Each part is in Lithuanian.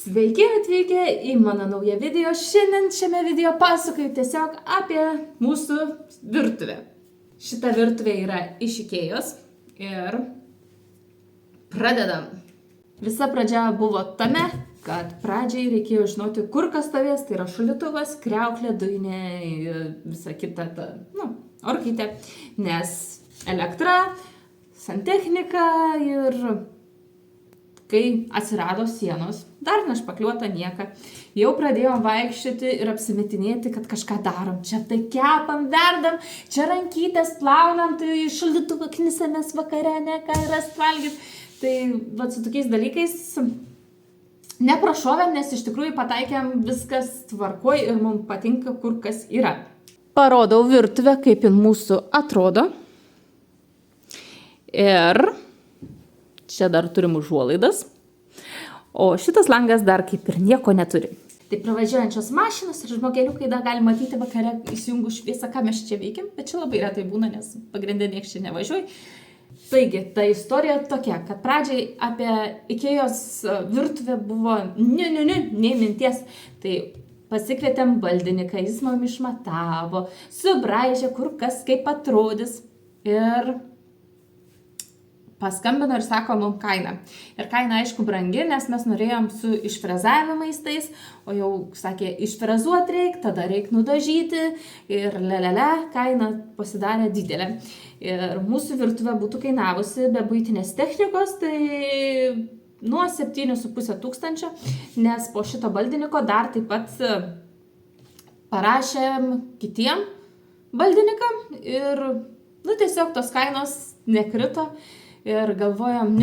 Sveiki atvykę į mano naują video. Šiandien šiame video pasakoju tiesiog apie mūsų virtuvę. Šita virtuvė yra iš Ikėjos ir pradedam. Visa pradžia buvo tame, kad pradžiai reikėjo žinoti, kur kas stovės. Tai yra šaldytuvas, kriauklė, dujinė ir visa kita, orkaitė. Nes elektra, santechnika ir kai atsirado sienos, dar nešpakliuota nieka, jau pradėjom vaikščioti ir apsimetinėti, kad kažką darom. Čia tai kepam, verdam, čia rankytės plaunam, tai šaldytuvą knisamės vakare, ne ką rast valgyt. Tai vat su tokiais dalykais neprašovėm, nes iš tikrųjų pataikėm viskas tvarkoj ir mums patinka, kur kas yra. Parodau virtuvę, kaip jin mūsų atrodo. Ir čia dar turim užuolaidas, o šitas langas dar kaip ir nieko neturi. Tai pravažiuojančios mašinos ir žmogeliukai dar gali matyti vakare įsijungus šviesą, ką mes čia veikiam, bet čia labai retai būna, nes pagrindė nieks čia nevažiuoja. Taigi, ta istorija tokia, kad pradžiai apie Ikėjos virtuvę buvo nei minties. Tai pasikvietėm baldininką, jis mum išmatavo, subraižė, kur kas kaip atrodys ir paskambino ir sako mum kainą. Ir kaina aišku brangi, nes mes norėjom su išfrezavimais tais, o jau sakė, išfrezuot reik, tada reik nudažyti ir kaina pasidarė didelė. Ir mūsų virtuvė būtų kainavusi be buitinės technikos, tai nuo 7,5 tūkstančio, nes po šito baldininko dar taip pat parašėm kitiem baldininkam ir tiesiog tos kainos nekrito. Ir galvojom,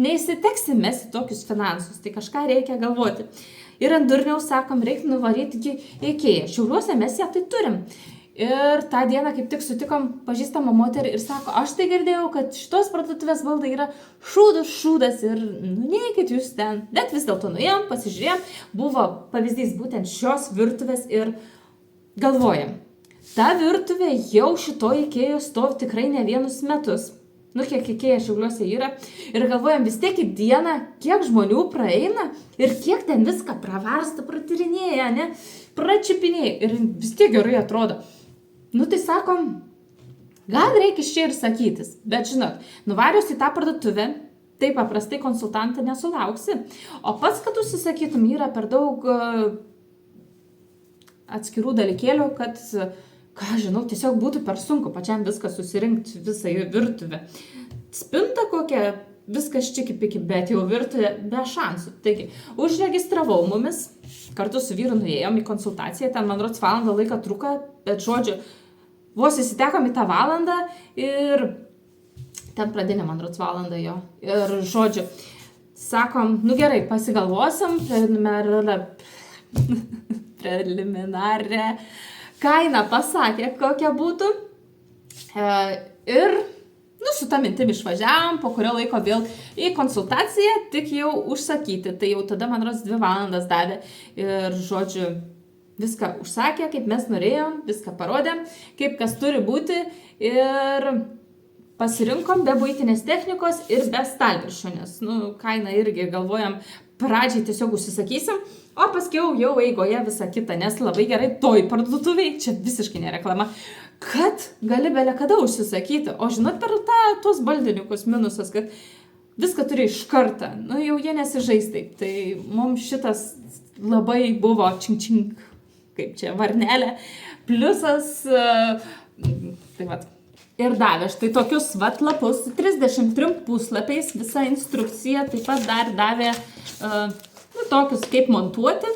neįsiteksim mes į tokius finansus, tai kažką reikia galvoti. Ir ant durniaus sakom, reikia nuvaryti iki Ikėją. Šiauliuose mes ją tai turim. Ir tą dieną kaip tik sutikom pažįstamą moterį ir sako, aš tai girdėjau, kad šitos parduotuvės baldai yra šūdas ir neikit jūs ten. Bet vis dėlto nuėjom, pasižiūrėjom, buvo pavyzdys būtent šios virtuvės ir galvojam. Ta virtuvė jau šito Ikėjos stovi tikrai ne vienus metus. Kiek Ikėja Šiauliuose yra. Ir galvojam, vis tiek į dieną, kiek žmonių praeina ir kiek ten viską pravarsta, pratyrinėja, pračipinėja. Ir vis tiek gerai atrodo. Tai sakom, gal reikia iš čia ir sakytis. Bet žinot, nuvarius į tą parduotuvę, taip paprastai konsultantą nesulauksi. O pats, kad užsisakytum, yra per daug atskirų dalykėlių, kad tiesiog būtų per sunku pačiam viską susirinkti, visą virtuvę. Spinta kokia, viskas čiki-piki, bet jau virtuvė be šansų. Taigi, užregistravau mumis, kartu su vyru nuėjom į konsultaciją, ten man rods valandą laiką truko, bet žodžiu, vos įsitekom į tą valandą ir ten pradinė man rods valandą jo. Ir žodžiu, sakom, gerai, pasigalvosim, preliminarė kaina pasakė, kokia būtų. Ir su tą mintim išvažiavom, po kurio laiko vėl į konsultaciją, tik jau užsakyti. Tai jau tada, man rodos, 2 valandas davė. Ir, žodžiu, viską užsakė, kaip mes norėjom, viską parodėm, kaip kas turi būti. Ir pasirinkom be buitinės technikos ir be stalviršio, nes, kainą irgi galvojam, pradžiai tiesiog užsisakysim, o paskiau jau eigoje visą kitą, nes labai gerai toj parduotuviai, čia visiškai nereklama, kad gali bele kada užsisakyti. O žinot, per tuos baldininkus minusas, kad viską turi iš kartą, jau jie nesižais taip. Tai mums šitas labai buvo čink, kaip čia, varnelė, pliusas, tai vat. Ir davė štai tokius lapus, 33 puslapiais, visa instrukcija, taip pat dar davė tokius kaip montuoti.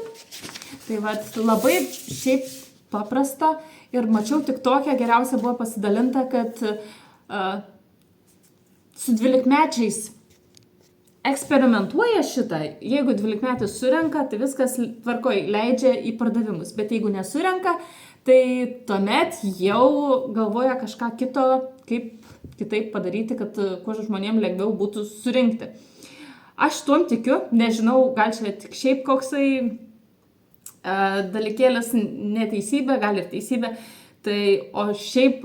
Tai labai šiaip paprasta ir mačiau tik tokią, geriausia buvo pasidalinta, kad su 12-mečiais eksperimentuoja šitą. Jeigu 12-metis surenka, tai viskas tvarkoj, leidžia į pardavimus, bet jeigu nesurenka, tai tuomet jau galvoja kažką kito, kaip kitaip padaryti, kad kuo žmonėm lengviau būtų surinkti. Aš tuom tikiu, nežinau, gal čia tik šiaip koksai dalykėlis neteisybė, gal ir teisybė. Tai, o šiaip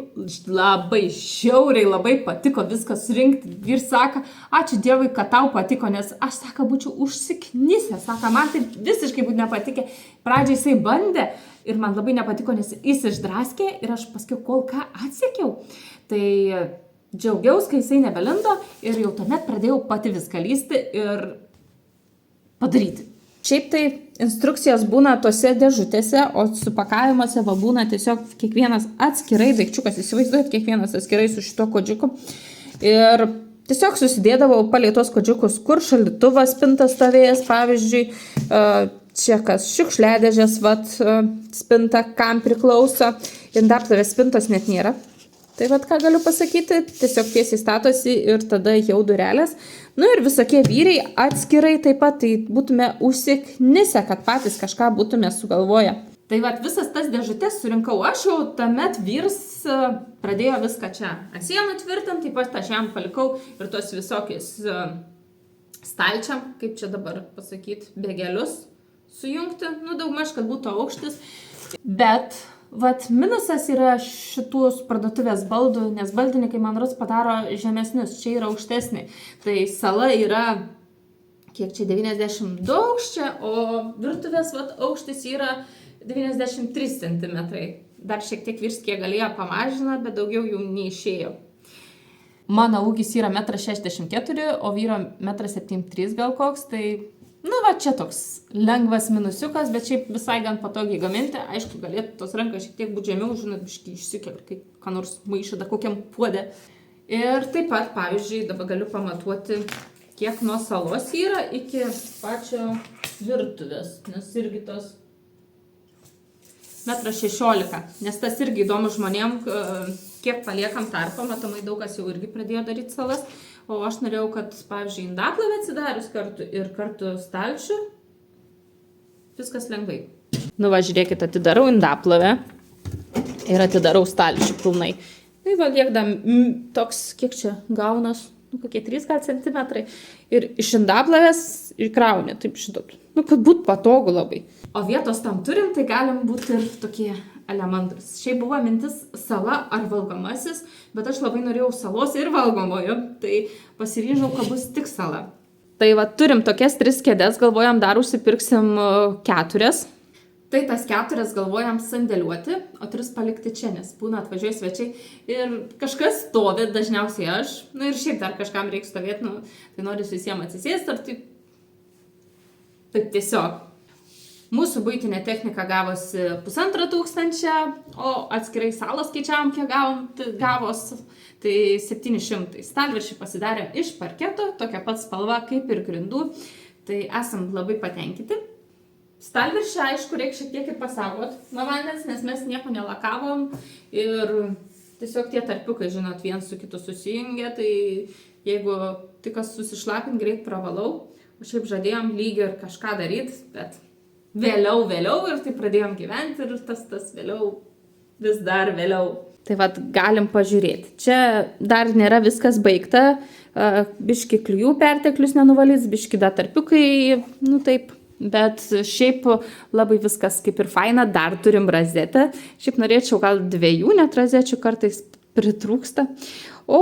labai žiauriai, labai patiko viską surinkti. Ir sako, ačiū Dievui, kad tau patiko, nes aš, sako, būčiau užsiknisęs. Sako, man tai visiškai būtų nepatikė. Pradžiai jisai bandė ir man labai nepatiko, nes jis išdraskė ir aš paskui kol ką atsekiau. Tai džiaugiausi, kai jisai nebelindo ir jau tuomet pradėjau pati viską lysti ir padaryti. Šiaip tai instrukcijos būna tose dėžutėse, o supakavimuose būna tiesiog kiekvienas atskirai daikčiukas, įsivaizduojat, kiekvienas atskirai su šito kodžiuku. Ir tiesiog susidėdavau palei tos kodžiukus, kur šaldytuvas spinta stovėjęs, pavyzdžiui, čia kas šiukšliadėžės, spinta, kam priklauso, indaplovės spintos net nėra. Tai ką galiu pasakyti, tiesiog tiesiai statosi ir tada jau durelės. Ir visokie vyrai atskirai taip pat, tai būtume užsiknisę, kad patys kažką būtume sugalvoję. Tai visas tas dėžutės surinkau aš, jau tuomet vyras pradėjo viską čia ant sienų tvirtinti, taip pat aš jam palikau ir tos visokius stalčiam, kaip čia dabar pasakyti, bėgelius sujungti, daugmaž, kad būtų aukštis. Bet minusas yra šitus parduotuvės baldų, nes baldininkai man rodos padaro žemesnius, čia yra aukštesnė. Tai sala yra, kiek čia 92 aukščia, o virtuvės aukštis yra 93 cm. Dar šiek tiek virš kiek galėjo pamažina, bet daugiau jau neišėjo. Mano ūgis yra 1,64 m, o vyro 1,73 m gal koks, tai čia toks lengvas minusiukas, bet šiaip visai gan patogiai gaminti. Aišku, galėtų tos rankas šiek tiek būt žemiau, žinot, biškai išsikelia, kai ką nors maišą, kokiam puodė. Ir taip pat, pavyzdžiui, dabar galiu pamatuoti, kiek nuo salos yra iki pačio virtuvės, nes irgi tos 1,16 m. Nes tas irgi įdomu žmonėm, kiek paliekam tarpą, matomai daug kas jau irgi pradėjo daryti salas. O aš norėjau, kad, pavyzdžiui, indaplovę atsidarius kartu ir kartu stalčių, viskas lengvai. Žiūrėkit, atidarau indaplovę ir atidarau stalčių pilnai. Liekdam toks, kiek čia gaunas, kokie 3 centimetrai. Ir iš indaplovės įkrauni, taip žinot, kad būtų patogu labai. O vietos tam turim, tai galim būti ir tokie elementarus. Šiaip buvo mintis sala ar valgomasis, bet aš labai norėjau salos ir valgomojo, tai pasiryžau, kad bus tik sala. Tai turim tokias 3 kėdes, galvojam dar užsipirksim 4. Tai tas 4 galvojam sandėliuoti, o 3 palikti čia, nes būna atvažiuoja svečiai ir kažkas stovi, dažniausiai aš, ir šiaip dar kažkam reikia stovėti, tai noriu visiems atsisėsti, ar taip tiesiog. Mūsų buitinė technika gavosi 1500, o atskirai salas skaičiavom, kiek gavos, tai 700. Stalviršį pasidarė iš parketo, tokia pat spalva kaip ir grindų, tai esam labai patenkinti. Stalviršį, aišku, reikia šiek tiek ir pasaugot nuo vandens, nes mes nieko nelakavom ir tiesiog tie tarpiukai, žinot, viens su kitu susijungia, tai jeigu tik kas susišlapint, greit pravalau, o šiaip žadėjom lygiai ir kažką daryti, bet vėliau ir tai pradėjom gyventi ir tas vėliau, vis dar vėliau. Tai galim pažiūrėti. Čia dar nėra viskas baigta, biški klijų perteklius nenuvalys, biški dar tarpiukai, taip. Bet šiaip labai viskas kaip ir faina, dar turim razetę. Šiaip norėčiau gal 2 net razečių, kartais pritrūksta. O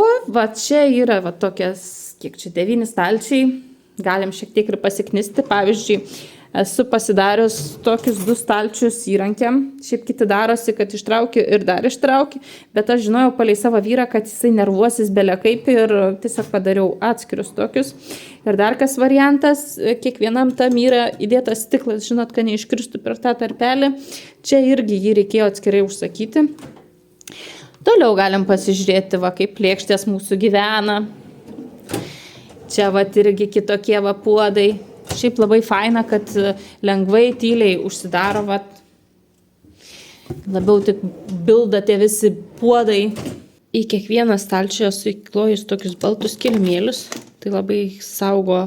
čia yra tokias, kiek čia 9 stalčiai, galim šiek tiek ir pasiknisti, pavyzdžiui. Esu pasidarius tokius 2 stalčius įrankiam. Šiaip kiti darosi, kad ištraukiu ir dar ištraukiu. Bet aš žinojau palei savo vyrą, kad jisai nervuosis belekaip ir tiesiog padariau atskirius tokius. Ir dar kas variantas, kiekvienam tam yra įdėtas stiklas, žinot, kad neiškristų per tą tarpelį. Čia irgi jį reikėjo atskirai užsakyti. Toliau galim pasižiūrėti, kaip lėkštės mūsų gyvena. Čia irgi kitokie puodai. Šiaip labai faina, kad lengvai, tyliai užsidaro, labiau tik bilda tie visi puodai. Į kiekvieną stalčią esu įklojus tokius baltus kilimėlius, tai labai saugo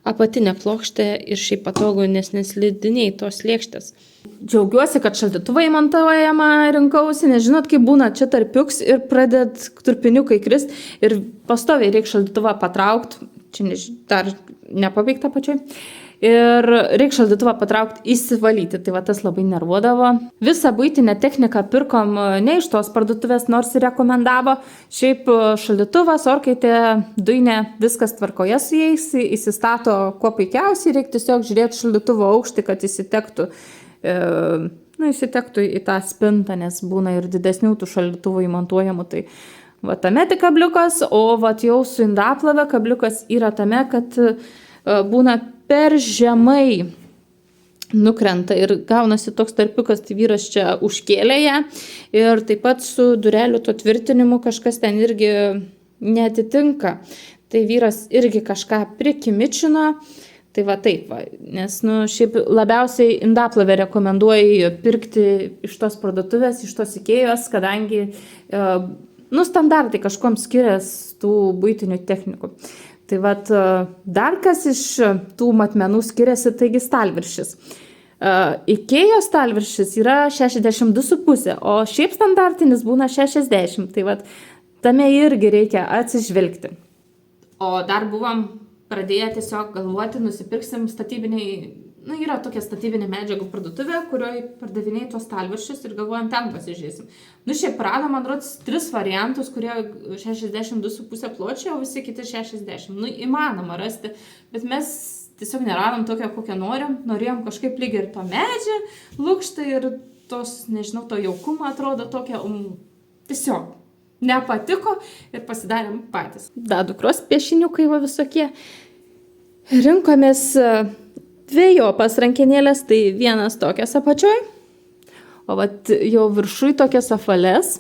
apatinę plokštę ir šiaip patogu, nes neslidiniai tos lėkštės. Džiaugiuosi, kad šaldytuvai montuojama rinkausi, nes žinot, kaip būna, čia tarpiuks ir pradedat turpiniukai krist ir pastoviai reikia šaldytuvą patraukti. Čia dar nepabaigta pačioj. ir reikia šaldytuvą patraukti, įsivalyti, tai va tas labai nervuodavo. Visą buitinę techniką pirkom ne iš tos parduotuvės, nors ir rekomendavo. Šiaip šaldytuvas, orkaitė, dujinė, viskas tvarkoje su jais, įsistato kuo puikiausiai, reikia tiesiog žiūrėti šaldytuvo aukštį, kad įsitektų. Įsitektų į tą spintą, nes būna ir didesnių tų šaldytuvų įmontuojamų. Tai va tame tik kabliukas, o va jau su indaplove kabliukas yra tame, kad būna per žemai nukrenta ir gaunasi toks tarpiukas, tai vyras čia užkėlė ją ir taip pat su durelių to tvirtinimu kažkas ten irgi netitinka. Tai vyras irgi kažką prikimičino. Tai va taip, va, nes šiaip labiausiai indaplovę rekomenduoju pirkti iš tos parduotuvės, iš tos Ikėjos, kadangi standartai kažkuom skiriasi tų buitinių technikų. Tai vat dar kas iš tų matmenų skiriasi, taigi stalviršis. Ikėjos stalviršis yra 62,5, o šiaip standartinis būna 60. Tai vat tame irgi reikia atsižvelgti. O dar buvom pradėję tiesiog galvoti, nusipirksim statybiniai, yra tokia statybinė medžiagų parduotuvė, kurioje pardavinėjai tuos stalviršius ir galvojam, ten pasižiūrėsim. Šiaip radom, man rodos, 3 variantus, kurie 62,5 pločio, o visi kiti 60. Įmanoma rasti, bet mes tiesiog neradom tokią, kokią norim. Norėjom kažkaip lyg ir to medžią, lukštą ir tos, nežinau, to jaukumą atrodo tokia, tiesiog nepatiko ir pasidarėm patys. Dukros piešiniukai va visokie. Rinkomės dviejopas rankenėlės, tai vienas tokias apačioj, o vat jau viršui tokias apvales,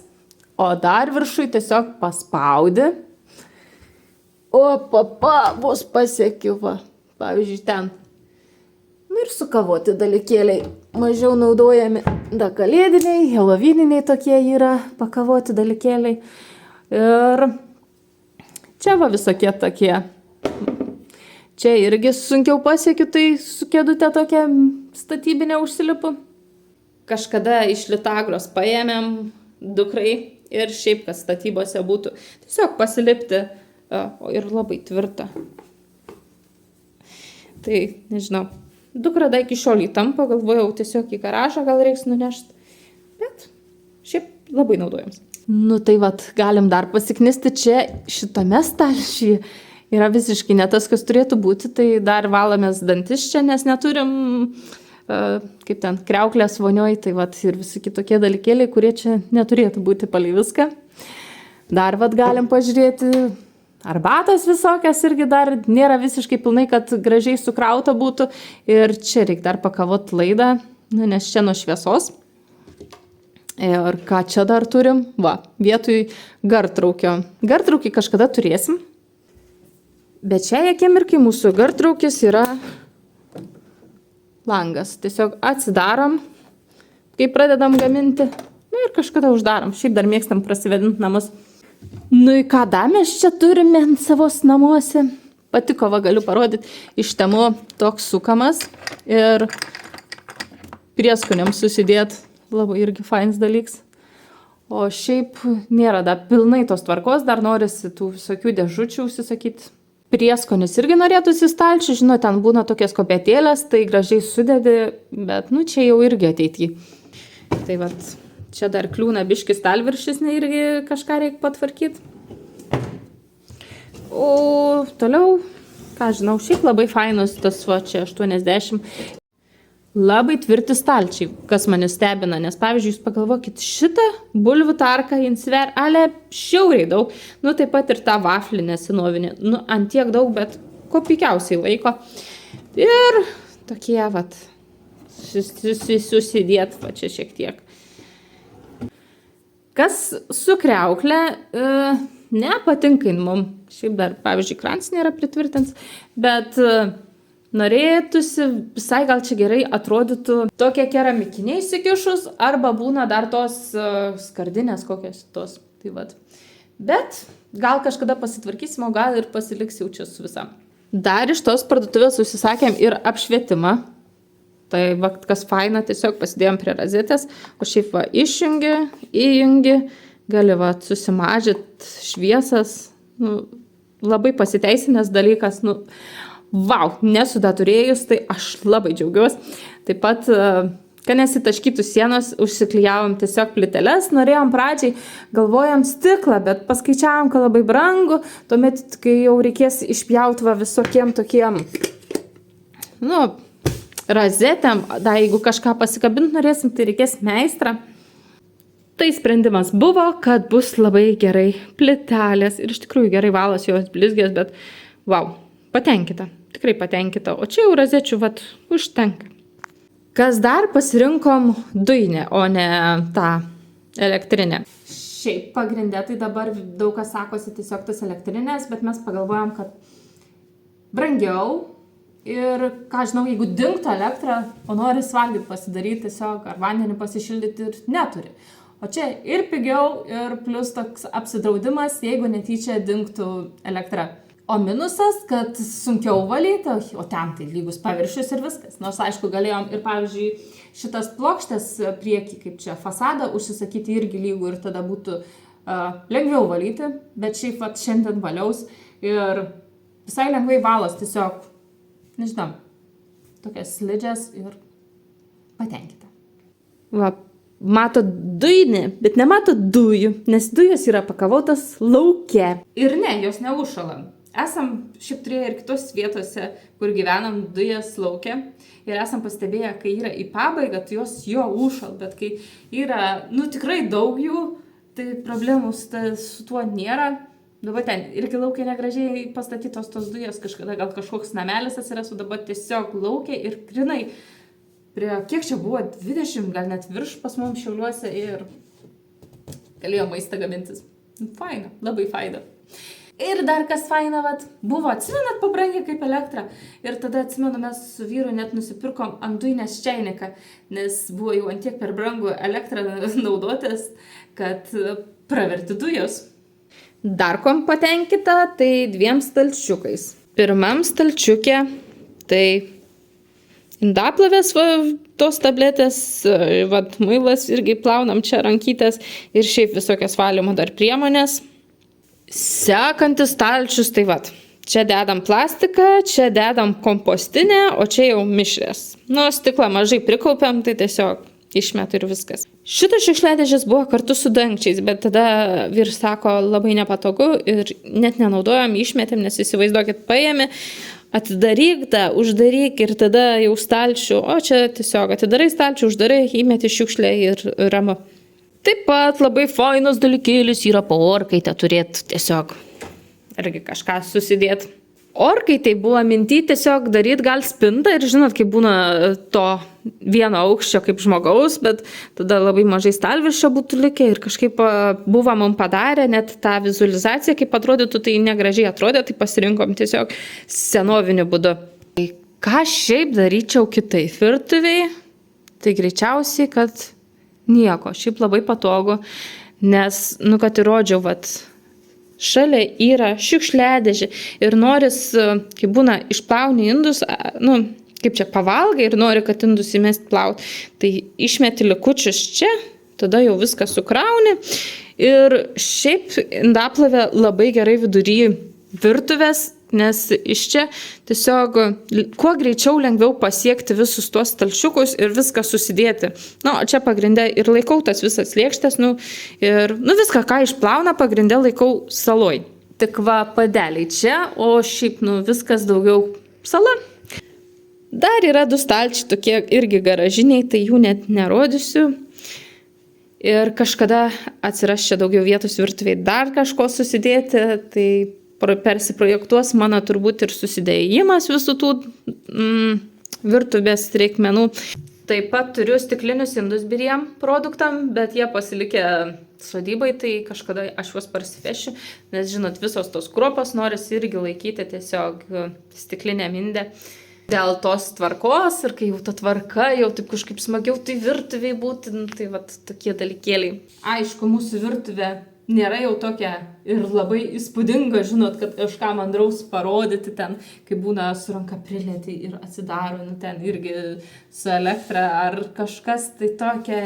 o dar viršui tiesiog paspaudi. O bus pasiekiu, va, pavyzdžiui, ten. Ir sukavoti dalykėliai mažiau naudojami. Kalėdiniai, helovininiai tokie yra pakavoti dalykėliai. Ir čia va visokie tokie. Čia irgi sunkiau pasiekiu, tai su kėdute tokia statybinė užsilipu. Kažkada iš Litagros paėmėm dukrai ir šiaip, kas statybose būtų. Tiesiog pasilipti, ir labai tvirta. Tai, nežinau, dukra dar iki šiol įtampa, galvojau tiesiog į garažą gal reiks nunešti. Bet šiaip labai naudojams. Tai vat, galim dar pasiknisti čia šitame stalčiuje. Yra visiškai ne tas, kas turėtų būti, tai dar valomės dantis čia, nes neturim, kaip ten, kriauklės vonioj, tai vat ir visi kitokie dalykėliai, kurie čia neturėtų būti palei viską. Dar vat galim pažiūrėti arbatas visokias, irgi dar nėra visiškai pilnai, kad gražiai sukrauta būtų. Ir čia reikia dar pakavot laidą, nes čia nuo šviesos. Ir ką čia dar turim? Va, vietoj gartraukio. Gartraukį kažkada turėsim. Bet šiai akimirkai mūsų gartraukis yra langas. Tiesiog atsidarom, kai pradedam gaminti. Ir kažkada uždarom. Šiaip dar mėgstam prasivedinti namus. Į ką dar mes čia turime ant savos namuose? Patiko, va, galiu parodyti. Iš temu toks sukamas. Ir prieskoniams susidėt. Labai irgi fainas dalyks. O šiaip nėra dar pilnai tos tvarkos. Dar norisi tų visokių dėžučių užsisakyti. Prieskonis irgi norėtųsi stalčių, žinau, ten būna tokias kopėtėlės, tai gražiai sudedi, bet, čia jau irgi ateity. Tai vat, čia dar kliūna biškis stalviršis, irgi kažką reikia patvarkyti. O toliau, ką žinau, šiaip labai fainus tas, va, čia 80. Labai tvirti stalčiai, kas mane stebina, nes, pavyzdžiui, jūs pagalvokit, šitą bulvių tarką insver, ale šiauriai daug, taip pat ir tą vaflinę senovinę, ant tiek daug, bet ko pikiausiai laiko. Ir tokie, vat, susidėt, va, čia šiek tiek. Kas su kriaukle, nepatinka mum, šiaip dar, pavyzdžiui, krans nėra pritvirtins, bet norėtųsi, visai gal čia gerai atrodytų tokie keramikiniai įsikišus, arba būna dar tos skardinės kokios tos. Tai vat. Bet gal kažkada pasitvarkysim, o gal ir pasiliks jau čia su visam. Dar iš tos parduotuvės užsisakėm ir apšvietimą. Tai va, kas faina, tiesiog pasidėjom prie rozetės, o šiaip va, išjungi, įjungi, gali va, susimažyti šviesas, labai pasiteisinęs dalykas, Vau, nesu dar turėjus, tai aš labai džiaugiuosi. Taip pat, kad nesitaškytų sienos, užsiklijavom tiesiog plyteles, norėjom pradžiai, galvojom stiklą, bet paskaičiavom, kad labai brangu, tuomet, kai jau reikės išpjauti visokiem tokiem, rozetėm, da, jeigu kažką pasikabint norėsim, tai reikės meistrą. Tai sprendimas buvo, kad bus labai gerai plytelės ir iš tikrųjų gerai valos jos blizgės, bet vau, patenkinta, tikrai patenkinta, o čia jau rozečių užtenka. Kas dar, pasirinkom dujinę, o ne tą elektrinę. Šiaip pagrindė, tai dabar daug kas sakosi tiesiog tas elektrinės, bet mes pagalvojom, kad brangiau ir, ką žinau, jeigu dingtų elektrą, o nori valgyti pasidaryti tiesiog, ar vandenį pasišildyti ir neturi. O čia ir pigiau, ir plus toks apsidraudimas, jeigu netyčia dingtų elektra. O minusas, kad sunkiau valyti, o ten tai lygus paviršius ir viskas. Nors, aišku, galėjom ir, pavyzdžiui, šitas plokštės priekį, kaip čia fasadą, užsisakyti irgi lygų ir tada būtų lengviau valyti. Bet šiaip šiandien valiaus ir visai lengvai valos, tiesiog, nežinau, tokias slidžias ir patenkinta. Va. Mato dujinį, bet nemato dujų, nes dujos yra pakavotas lauke. Ir ne, jos neužšala. Esam šiaip turėję ir kitos vietose, kur gyvenam dujas lauke. Ir esam pastebėję, kai yra į pabaigą, tai jos jo užšal. Bet kai yra, tikrai daug jų, tai problemų su tuo nėra. Dabar ten irgi laukia negražiai pastatytos tos dujos, kažkada gal kažkoks namelis atsirasų, dabar tiesiog laukia ir grinai. Kiek čia buvo, 20, gal net virš pas mums Šiauliuose ir galėjo maistą gamintis. Faina, labai faina. Ir dar kas faina, buvo, atsimenat, pabrangė kaip elektra. Ir tada atsimenu, mes su vyru net nusipirkom andujinės čainiką, nes buvo jau antiek per brangu elektrą naudotis, kad praverti dujos. Dar kom patenkinta, tai 2 stalčiukais. Pirmam stalčiukė, tai indaplovės, tos tabletės, muilas irgi plaunam čia rankytės ir šiaip visokias valymo dar priemonės. Sekantis stalčius, tai čia dedam plastiką, čia dedam kompostinę, o čia jau mišrės. Stiklą mažai prikaupiam, tai tiesiog išmetu ir viskas. Šitas šiukšliadėžės buvo kartu su dangčiais, bet tada vyras sako, labai nepatogu ir net nenaudojom, išmetėm, nes įsivaizduokit, paėmė, atidaryk, uždaryk ir tada jau stalčių, o čia tiesiog atidarai stalčių, uždarai, įmeti šiukšlę ir ramu. Taip pat labai fainas dalykėlis yra po orkaitę turėti tiesiog, irgi kažką susidėti. Orkaitai buvo minty tiesiog daryti gal spintą ir žinot, kaip būna to vieno aukščio kaip žmogaus, bet tada labai mažai stalvirščio būtų likę ir kažkaip buvo mums padarę net tą vizualizaciją, kaip atrodytų, tai negražiai atrodė, tai pasirinkom tiesiog senoviniu būdu. Ką šiaip daryčiau kitaip virtuviai, tai greičiausiai, kad nieko, šiaip labai patogu, nes, kad įrodžiau, šalia yra šiukšliadėžė ir noris, kai būna išplauni indus, kaip čia pavalgai ir nori, kad indus įmest plauti, tai išmeti likučius čia, tada jau viską sukrauni ir šiaip indaplovė labai gerai vidury virtuvės, nes iš čia tiesiog kuo greičiau lengviau pasiekti visus tuos stalčiukus ir viską susidėti. Čia pagrinde ir laikau tas visas lėkštės, ir viską, ką išplauna, pagrinde laikau saloj. Tik padeliai čia, o šiaip viskas daugiau sala. Dar yra 2 stalčiai tokie irgi garažiniai, tai jų net nerodysiu. Ir kažkada atsiras čia daugiau vietos virtuviai dar kažko susidėti, tai persiprojektuos mano turbūt ir susidėjimas visų tų virtuvės reikmenų. Taip pat turiu stiklinius indus biriem produktam, bet jie pasilikę sodybai, tai kažkada aš juos parsivešiu, nes žinot, visos tos kruopos norisi irgi laikyti tiesiog stiklinę mindę. Dėl tos tvarkos ir kai jau ta tvarka, jau taip kažkaip smagiau tai virtuviai būti, tai tokie dalykėliai. Aišku, mūsų virtuvė nėra jau tokia ir labai įspūdinga, žinot, kad kažką mandraus parodyti ten, kai būna su ranka prilieti ir atsidaro, ten irgi su elektra ar kažkas tai tokia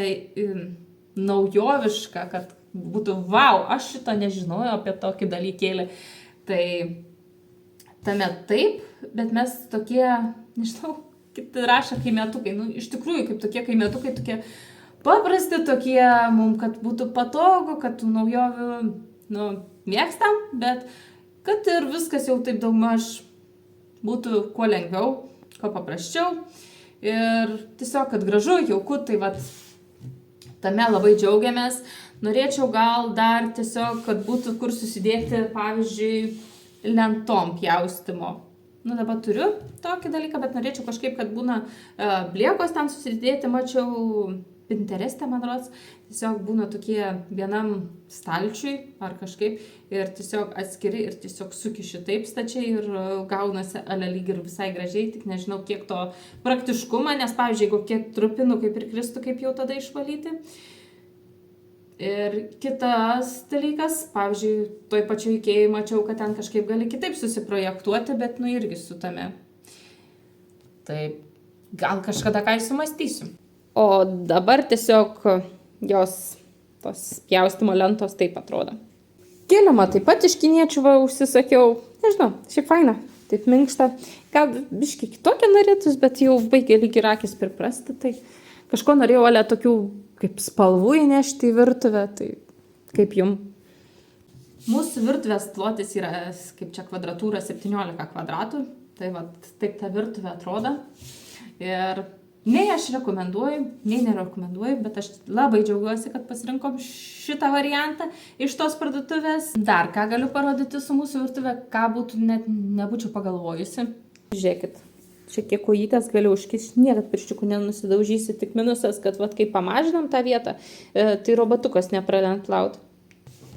naujoviška, kad būtų vau, aš šito nežinojau apie tokį dalykėlį. Tai tame taip, bet mes tokie, nežinau, kaip tai rašo kaimietukai, nu, iš tikrųjų, kaip tokie kaimietukai, tokie paprasti, tokie mums, kad būtų patogu, kad tų naujovių, nu, mėgstam, bet kad ir viskas jau taip daugmaž būtų kuo lengviau, kuo paprasčiau ir tiesiog, kad gražu, jauku, tai vat tame labai džiaugiamės. Norėčiau gal dar tiesiog, kad būtų kur susidėti, pavyzdžiui, lentom pjaustimo. Nu, dabar turiu tokį dalyką, bet norėčiau kažkaip, kad būna bliekos ten susidėti, mačiau Pintereste, man rods, tiesiog būna tokie vienam stalčiui ar kažkaip ir tiesiog atskiri ir tiesiog sukiši taip stačiai ir gaunasi ale lyg ir visai gražiai, tik nežinau kiek to praktiškumą, nes pavyzdžiui, jeigu kiek trupinukai prikristų, kaip jau tada išvalyti. Ir kitas dalykas, pavyzdžiui, toj pačioj Ikėjoj mačiau, kad ten kažkaip gali kitaip susiprojektuoti, bet nu irgi su tame. Tai gal kažkada ką sumąstysiu. O dabar tiesiog jos tos pjaustimo lentos taip atrodo. Kilimą taip pat iš kiniečių užsisakiau. Nežinau, šiaip faina, taip minkšta. Gal biškai kitokia norėtus, bet jau baigė lyg ir akis priprasti. Tai kažko norėjau ale tokių kaip spalvų įnešti į virtuvę. Tai kaip jum? Mūsų virtuvės plotis yra kaip čia kvadratūra 17 kvadratų. Tai va, taip ta virtuvė atrodo. Ir nei aš rekomenduoju, nei nerekomenduoju, bet aš labai džiaugiuosi, kad pasirinkom šitą variantą iš tos parduotuvės. Dar ką galiu parodyti su mūsų virtuvė, ką būtų net nebūčiau pagalvojusi. Žiūrėkit, šiek tiek kojytės galiu užkišti, niekad pirščiukų nenusidaužysi, tik minusas, kad vat, kai pamažinam tą vietą, tai robotukas nepralent plaut.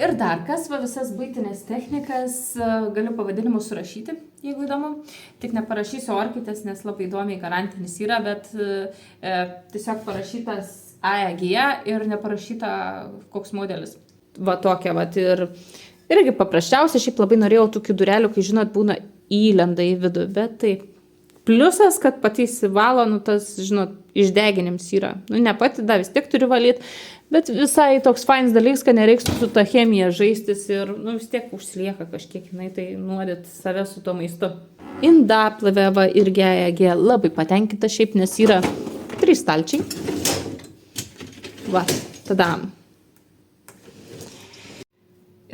Ir dar kas, va visas buitinės technikas galiu pavadinimus surašyti, jeigu įdomu. Tik neparašysiu orkitės, nes labai įdomiai garantinis yra, bet tiesiog parašytas AEG ir neparašyta koks modelis. Va tokia, va ir irgi paprasčiausia, šiaip labai norėjau tokių durelių, kai žinot, būna įlenda į vidų, bet tai pliusas, kad pati įsivalo, nu tas, žinot, išdeginims yra. Nu ne pati, da vis tiek turi valyti. Bet visai toks fainas dalykas, kad nereiks su ta chemija žaistis ir nu, vis tiek užsilieka kažkiek, jinai tai nuodėt save su to maistu. Indaplovė va irgi AEG labai patenkinta šiaip, nes yra 3 stalčiai. Va, tadam.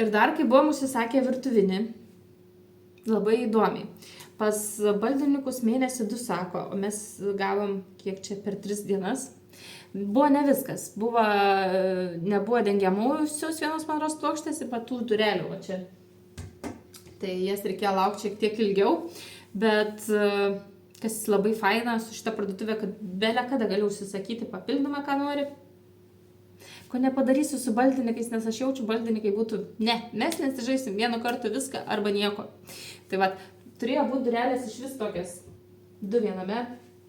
Ir dar, kai buvom užsisakę virtuvinį, labai įdomiai. Pas baldininkus mėnesį 2 sako, o mes gavom kiek čia per 3 dienas. Buvo ne viskas. Nebuvo dengiamusios vienos mandros plokštės ir patų durelių. Va čia. Tai jas reikėjo laukti šiek tiek ilgiau. Bet kas labai faina su šita parduotuvė, kad belė kada galiu užsisakyti papildomą, ką nori. Ko nepadarysiu su baldininkais, nes aš jaučiu, baldininkai būtų, ne, mes nesižaisim vienu kartu viską arba nieko. Tai va, turėjo būti durelės iš vis tokias. 2 viename,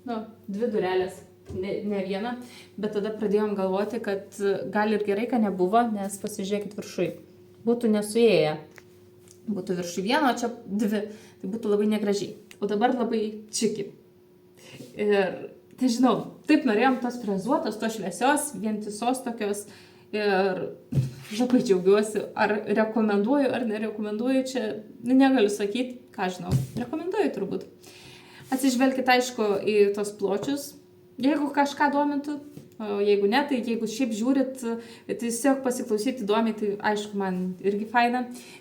nu, 2 durelės. Ne vieną, bet tada pradėjom galvoti, kad gal ir gerai, kad nebuvo, nes pasižiūrėkit viršui. Būtų nesuėję. Būtų viršui 1, o čia 2. Tai būtų labai negražiai. O dabar labai čiki. Ir, tai žinau, taip norėjom tos frezuotos, tos šviesios, vientisos tokios. Ir labai džiaugiuosi, ar rekomenduoju, ar nerekomenduoju, čia negaliu sakyti, ką žinau. Rekomenduoju turbūt. Atsižvelkit aišku į tos pločius. Jeigu kažką domintų, o jeigu ne, tai jeigu šiaip žiūrit, tiesiog pasiklausyti įdomiai, tai aišku, man irgi faina,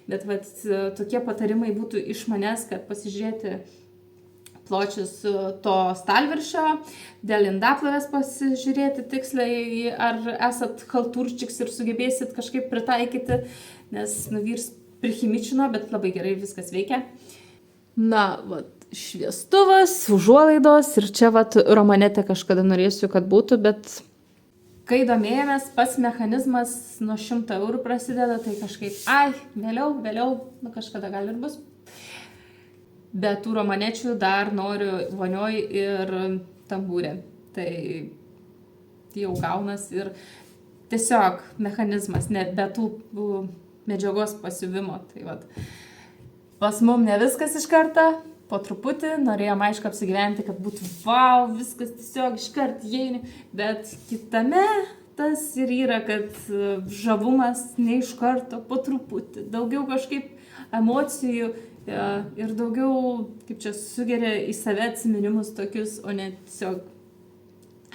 bet vat, tokie patarimai būtų iš manęs, kad pasižiūrėti pločius to stalviršio, dėl indaplovės pasižiūrėti tiksliai, ar esat halturčiks ir sugebėsit kažkaip pritaikyti, nes nuvyrs prihimičino, bet labai gerai viskas veikia. Na, vat. Šviestuvas, užuolaidos ir čia vat romanetė kažkada norėsiu, kad būtų, bet kai domėjomės, pats mechanizmas nuo 100 eurų prasideda, tai kažkaip, vėliau, nu kažkada gal ir bus. Bet tų romanečių dar noriu vonioj ir tambūrė. Tai jau gaunas ir tiesiog mechanizmas, ne be tų medžiagos pasiuvimo. Tai vat, pas mum ne viskas iš karto. Po truputį norėjom aišku apsigyventi, kad būtų wow, viskas tiesiog iškart įeini, bet kitame tas ir yra, kad žavumas ne iš karto, po truputį, daugiau kažkaip emocijų ir daugiau, kaip čia, sugeria į save atsiminimus tokius, o ne tiesiog,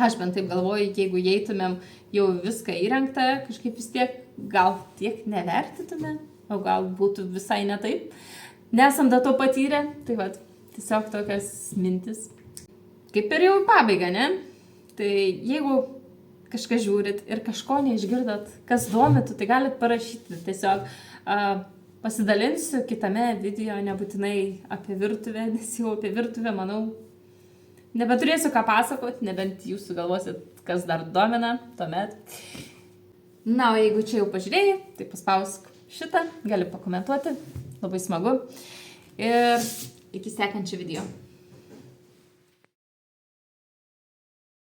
aš bent taip galvoju, jeigu įeitumėm jau viską įrengtą, kažkaip vis tiek gal tiek nevertytume, o gal būtų visai ne taip. Nesam da to patyrę, tai va, tiesiog tokias mintis. Kaip ir jau į pabaigą, ne? Tai jeigu kažką žiūrit ir kažko neišgirdot, kas domitų, tai galit parašyti. Tiesiog pasidalinsiu kitame video, nebūtinai apie virtuvę, nes jau apie virtuvę, manau, nebeturėsiu ką pasakoti, nebent jūs sugalvosit, kas dar domina tuomet. Na, o jeigu čia jau pažiūrėjai, tai paspausk šitą, gali pakomentuoti, labai smagu. Ir iki sekančio video.